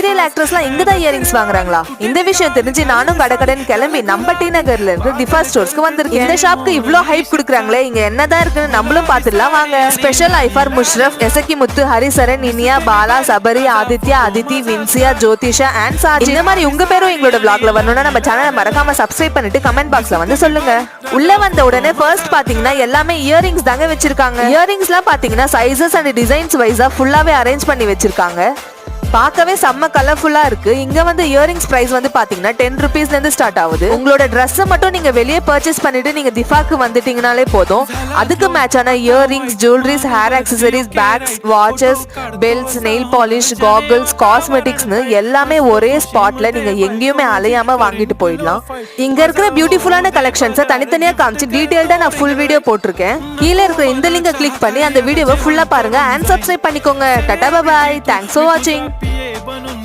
Serial ஆக்ட்ரஸ்லாம் இங்க தான் earrings வாங்குறாங்களா? இந்த விஷயம் தெரிஞ்சு நானும் கடகடன் கிளம்பி நம்ம டி நகர்ல இருந்து டிஃபா ஸ்டோர்ஸ்க்கு வந்திருக்கேன். இந்த ஷாப்க்கு இவ்ளோ ஹைப் குடுக்குறாங்களே, இங்க என்னதான் இருக்குன்னு நம்மளும் பாத்துடலாம் வாங்க. Special Aifar Mushraf, Esakki Muthu, Haricharan, Iniya, Bala, Sabari, Aditya, Adithi, Vinciya, Jothisha and Saji. இந்த மாதிரி உங்க பேரும் எங்களோட vlogல வரணும்னா நம்ம சேனலை மறக்காம சப்ஸ்கிரைப் பண்ணிட்டு கமெண்ட் பாக்ஸ்ல வந்து சொல்லுங்க. உள்ள வந்த உடனே ஃபர்ஸ்ட் பாத்தீங்கன்னா எல்லாமே இயரிங்ஸ் தாங்க வச்சிருக்காங்க. இயரிங்ஸ்லாம் பாத்தீங்கன்னா சைசஸ் அண்ட் டிசைன்ஸ் வைஸா ஃபுல்லாவே அரேஞ்ச் பண்ணி வச்சிருக்காங்க. பார்க்கவே செம்ம கலர்ஃபுல்லா இருக்கு. இங்க வந்து இயரிங்ஸ் பிரைஸ் வந்து பாத்தீங்கன்னா 10 rupeesல இருந்து ஸ்டார்ட் ஆகுது. உங்களோட Dress மட்டும் நீங்க வெளியே பர்ச்சேஸ் பண்ணிட்டு நீங்க திஃபாக்கு வந்துட்டீங்கனாலே போதும். அதுக்கு மேட்சான earrings, jewelleries, hair accessories, bags, watches, belts, nail polish, goggles, காஸ்மெட்டிக்ஸ்னு எல்லாமே ஒரே ஸ்பாட்ல நீங்க எங்கேயுமே அலையாம வாங்கிட்டு போயிடலாம். இங்க இருக்கிற பியூட்டிஃபுல்லான கலெக்ஷன்ஸை தனித்தனியா காமிச்சு டீடைல்டா நான் ஃபுல் வீடியோ போட்டிருக்கேன். கீழே இருக்கிற இந்த லிங்கை கிளிக் பண்ணி அந்த வீடியோவை ஃபுல்லா பாருங்க அண்ட் சப்ஸ்கிரைப் பண்ணிக்கோங்க. டாடா பை பை. தேங்க்ஸ் ஃபார் வாட்சிங்.